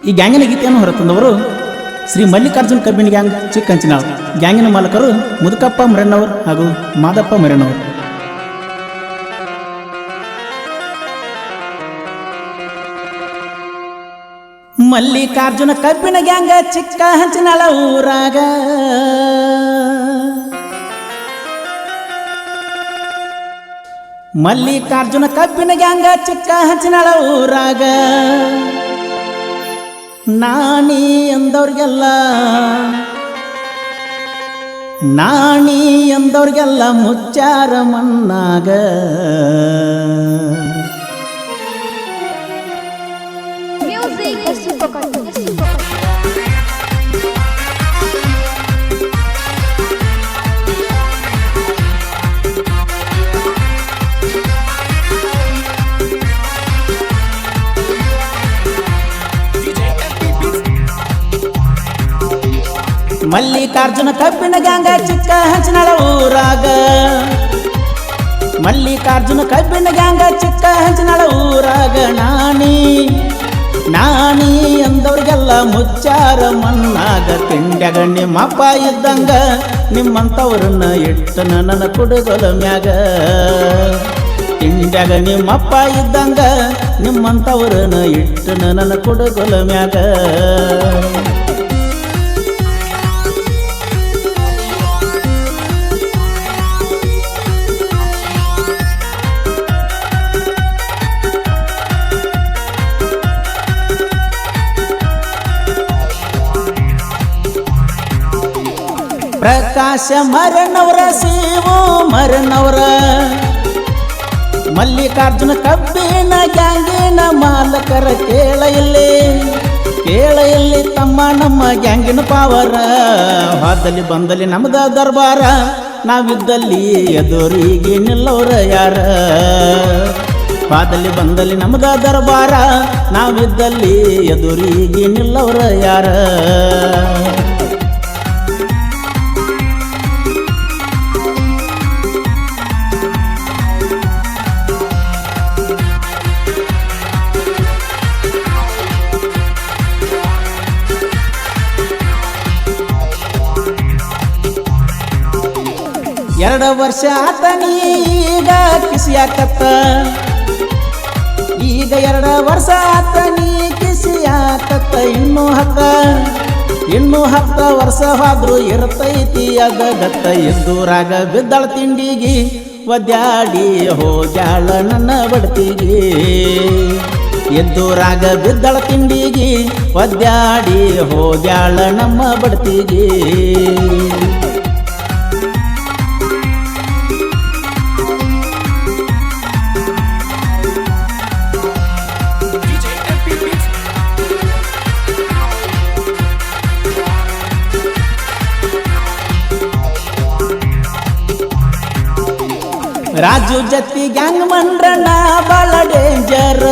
ಈ ಗ್ಯಾಂಗಿನ ಗೀತೆಯನ್ನು ಹೊರತಂದವರು ಶ್ರೀ ಮಲ್ಲಿಕಾರ್ಜುನ್ ಕಬ್ಬಿಣ ಗ್ಯಾಂಗ್ ಚಿಕ್ಕಂಚಿನಾಳ್. ಗ್ಯಾಂಗಿನ ಮಾಲಕರು ಮುದುಕಪ್ಪ ಮರಣ್ಣವರು ಹಾಗೂ ಮಾದಪ್ಪ ಮರಣ್ಣವರು. ಮಲ್ಲಿಕಾರ್ಜುನ ಕಬ್ಬಿಣ ಗ್ಯಾಂಗ ಚಿಕ್ಕ ಹಂಚಿನಾಳ ಊರಾಗ, ಮಲ್ಲಿಕಾರ್ಜುನ ಕಬ್ಬಿಣ ಗ್ಯಾಂಗ ಚಿಕ್ಕ ಹಂಚಿನಾಳ ಊರಾಗ. ನಾಣಿ ಎಂದವ್ರಿಗೆಲ್ಲ ನಾಣಿ ಎಂದವ್ರಿಗೆಲ್ಲ ಮುಚ್ಚಾರ ಮಣ್ಣಾಗ. ಮಲ್ಲಿಕಾರ್ಜುನ ಕಬ್ಬಿಣ ಗ್ಯಾಂಗ ಚಿಕ್ಕ ಹಂಚಿನಾಳ ಊರಾಗ, ಮಲ್ಲಿಕಾರ್ಜುನ ಕಬ್ಬಿಣ ಗ್ಯಾಂಗ ಚಿಕ್ಕ ಹಂಚಿನಾಳ ಊರಾಗ. ನಾಣಿ ನಾಣಿ ಎಂದವ್ರಿಗೆಲ್ಲ ಮುಚ್ಚಾರ ಮಣ್ಣಾಗ. ತಿಂಡ್ಯಾಗ ನಿಮ್ಮಪ್ಪ ಇದ್ದಂಗ ನಿಮ್ಮಂಥವ್ರನ್ನ ಇಟ್ಟನ ನನ್ನ ಕುಡುಗೊಲ ಮ್ಯಾಗ. ತಿಂಡ್ಯಾಗ ನಿಮ್ಮಪ್ಪ ಇದ್ದಂಗ ನಿಮ್ಮಂಥವ್ರನ್ನ ಇಟ್ಟನ ನನ್ನ ಕುಡುಗೊಲ ಮ್ಯಾಗ. ಪ್ರಕಾಶ ಮರಣ್ಣವರ ಶಿವು ಮರಣ್ಣವರ ಮಲ್ಲಿಕಾರ್ಜುನ ಕಬ್ಬಿಣ ಗ್ಯಾಂಗಿನ ಮಾಲಕರ. ಕೇಳ ಇಲ್ಲಿ ತಮ್ಮ ನಮ್ಮ ಗ್ಯಾಂಗಿನ ಪಾವರ. ಹೋದಲ್ಲಿ ಬಂದಲ್ಲಿ ನಮ್ದ ದರ್ಬಾರ, ನಾವಿದ್ದಲ್ಲಿ ಎದುರಿಗೆ ನಿಲ್ಲೋರ ಯಾರ. ಹೋದಲ್ಲಿ ಬಂದಲ್ಲಿ ನಮ್ದ ದರ್ಬಾರ, ನಾವಿದ್ದಲ್ಲಿ ಎದುರಿಗೆ ನಿಲ್ಲೋರ ಯಾರ. ಎರಡು ವರ್ಷ ಆತನೀಗ ಕಿಸಿಯಾಕತ್ತ, ಈಗ 2 ವರ್ಷ ಆತನೀ ಕಿಸಿಯಾಕತ್ತ. ಇನ್ನು 10 ವರ್ಷ ಹೋದ್ರು ಇರ್ತೈತಿ ಅಗಗತ್ತ. ಎದ್ದೂರಾಗ ಬಿದ್ದಳ ತಿಂಡಿಗಿ ಒದ್ಯಾಡಿ ಹೋಗ್ಯಾಳ ನನ್ನ ಬಡ್ತಿಗಿ. ಎದ್ದೂರಾಗ ಬಿದ್ದಳ ತಿಂಡಿಗಿ ಒದ್ಯಾಡಿ ಹೋಗ್ಯಾಳ ನಮ್ಮ ಬಡ್ತಿಗಿ. ರಾಜು ಜತ್ತಿ ಗ್ಯಾಂಗ್ ಮಂಡ್ರಣ್ಣ ಬಾಳ ಡೇಂಜರ್.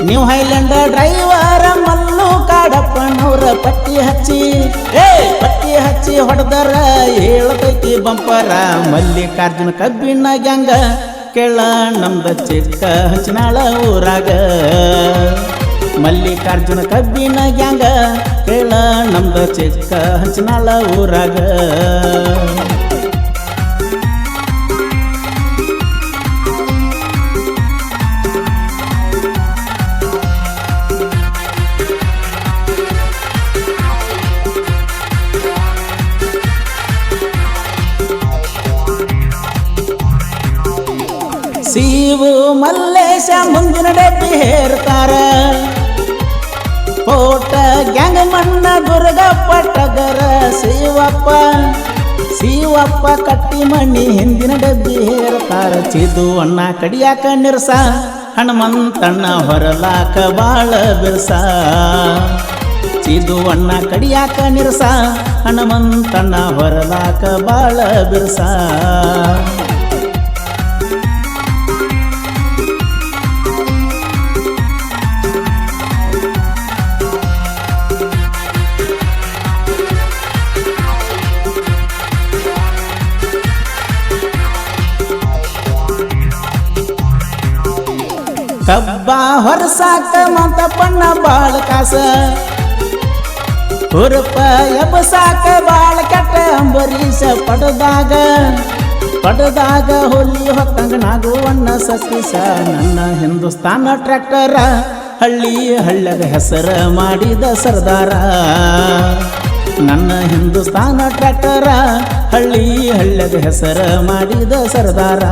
ನ್ಯೂ ಹೈಲ್ಯಾಂಡ್ ಡ್ರೈವರ ಮಲ್ಲು ಕಾಡಪ್ಪನವ್ರ ಪಟ್ಟಿ ಹಚ್ಚಿ ಹೊಡೆದರ ಹೇಳ್ತೈತಿ ಬಂಪರ. ಮಲ್ಲಿಕಾರ್ಜುನ ಕಬ್ಬಿಣ ಗ್ಯಾಂಗ ಕೇಳ ನಮ್ದ ಚಿಕ್ಕ ಹಂಚಿನಾಳ ಊರಾಗ. ಮಲ್ಲಿಕಾರ್ಜುನ ಕಬ್ಬಿಣ ಗ್ಯಾಂಗ ಕೇಳ ನಮ್ದ ಚಿಕ್ಕ ಹಂಚಿನಾಳ ಊರಾಗ. ಶಿವು ಮಲ್ಲೇಶ ಮುಂದಿನ ಡಬ್ಬಿ ಹೇರ್ತಾರ. ಕೋಟ ಗ್ಯಾಂಗ್ ಮಣ್ಣ ದುರ್ಗಪ್ಪ ಟಗರ. ಶಿವಪ್ಪ ಕಟ್ಟಿ ಮಣ್ಣಿ ಹಿಂದಿನ ಡಬ್ಬಿ ಹೇರ್ತಾರ. ಚಿದು ಅಣ್ಣ ಕಡಿಯಾಕ ನಿರಸ, ಹನುಮಂತಣ್ಣ ಹೊರಲಾಕ ಬಾಳ ಬಿರ್ಸ. ಚಿದು ಅಣ್ಣ ಕಡಿಯಾಕ ನಿರಸ, ಹನುಮಂತಣ್ಣ ಹೊರಲಾಕ ಬಾಳ ಬಿರ್ಸ. ಕಬ್ಬ ಹೊರಸಾಕ ಮಂತಪ್ಪಣ್ಣ ಬಾ ತಾಸ ಹುರುಪ ಎಬಸಾಕ ಬಾಳ ಕೆಟ್ಟ ಅಂಬರೀಷ ಪಡದಾಗ ಹೊಲಿ ಹೊಕ್ಕಂಗ ನಾಗುವಣ್ಣ ಸತೀಶ ನನ್ನ ಹಿಂದೂಸ್ತಾನ ಟ್ರ್ಯಾಕ್ಟರ ಹಳ್ಳಿಯಾಗ ಹೆಸರ ಮಾಡಿದ ಸರ್ದಾರ ನನ್ನ ಹಿಂದೂಸ್ತಾನ ಟ್ರ್ಯಾಕ್ಟರ ಹಳ್ಳಿಯಾಗ ಹೆಸರ ಮಾಡಿದ ಸರ್ದಾರ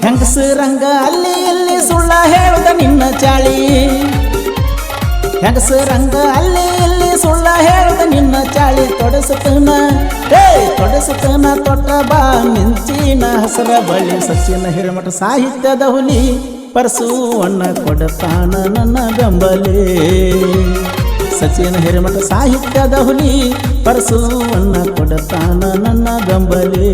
ಹೆಂಗಸರಂಗ ಅಲ್ಲಿ ಇಲ್ಲಿ ಸುಳ್ಳ ಹೇಳುದ ನಿನ್ನ ಚಾಳಿ ಹೆಂಗಸರಂಗ ಅಲ್ಲಿ ಇಲ್ಲಿ ಸುಳ್ಳ ಹೇಳುದ ನಿನ್ನ ಚಾಳಿ ತೊಡಸುತ್ತನ ತೊಟ್ಟ ಬಾ ಮಿಂಚಿನ ಹಸರ ಬಳಿ ಸಚಿನ ಹಿರೇಮಠ ಸಾಹಿತ್ಯದ ಹುಲಿ ಪರಸುವಣ್ಣ ಕೊಡತಾನ ನನ್ನ ಬೆಂಬಲಿ ಸಚಿನ ಹಿರೇಮಠ ಸಾಹಿತ್ಯದ ಹುಲಿ ಪರಸುವಣ್ಣ ಕೊಡತಾನ ನನ್ನ ಬೆಂಬಲಿ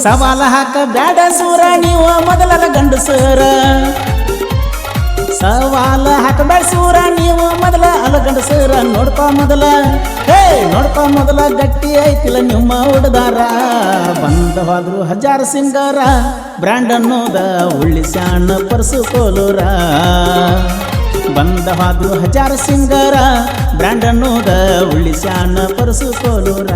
ಸವಾಲ ಹಾಕ ಬ್ಯಾಡ ಸೂರ ನೀವು ಮೊದಲರ ಗಂಡಸರ ಸವಾಲ ಹಾಕ ಬ್ಯಾಡ ಸೂರ ನೀವು ಮೊದಲ ಅಲ ಗಂಡಸರ ನೋಡ್ಪ ಮೊದಲ ಗಟ್ಟಿ ಐತಿಲ್ಲ ನಿಮ್ಮ ಹುಡುದಾರ ಬಂದ ಹೋದ್ರು ಹಜಾರ ಸಿಂಗಾರ ಬ್ರ್ಯಾಂಡ್ ಅನ್ನೋದ ಉಳ್ಳಿಸ್ಯಾಣ ಪರ್ಸು ಕೋಲೂರ ಬಂದ ಹೋದ್ರು ಹಜಾರ ಸಿಂಗಾರ ಬ್ರ್ಯಾಂಡ್ ಅನ್ನೋದ ಉಳ್ಳಿಸ್ಯಾಣ ಪರ್ಸು ಕೋಲೂರ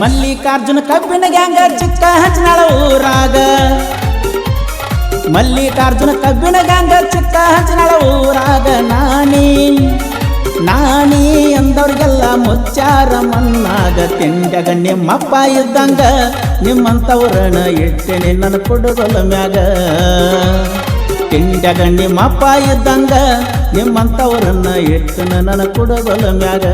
ಮಲ್ಲಿಕಾರ್ಜುನ ಕಬ್ಬಿನ ಗ್ಯಾಂಗ ಚಿಕ್ಕ ಹಂಚನಾಳ ಊರಾಗ ಮಲ್ಲಿಕಾರ್ಜುನ ಕಬ್ಬಿನ ಗ್ಯಾಂಗ ಚಿಕ್ಕ ಹಂಚನಾಳ ಊರಾಗ ನಾಣಿ ಅಂದವ್ರಿಗೆಲ್ಲ ಮುಚ್ಚಾರ ಮನ್ನಾಗ ತಿಂಡಗ ನಿಮ್ಮಪ್ಪ ಇದ್ದಂಗ ನಿಮ್ಮಂತವ್ರನ ಇಟ್ಟೆನೆ ನನ್ನ ಕುಡುಗೊಲ ಮ್ಯಾಗ ತಿಂಡಗ ನಿಮ್ಮಪ್ಪ ಇದ್ದಂಗ ನಿಮ್ಮಂತವ್ರನ್ನ ಇಟ್ಟನ ನನ್ನ ಕುಡುಗೊಲ ಮ್ಯಾಗ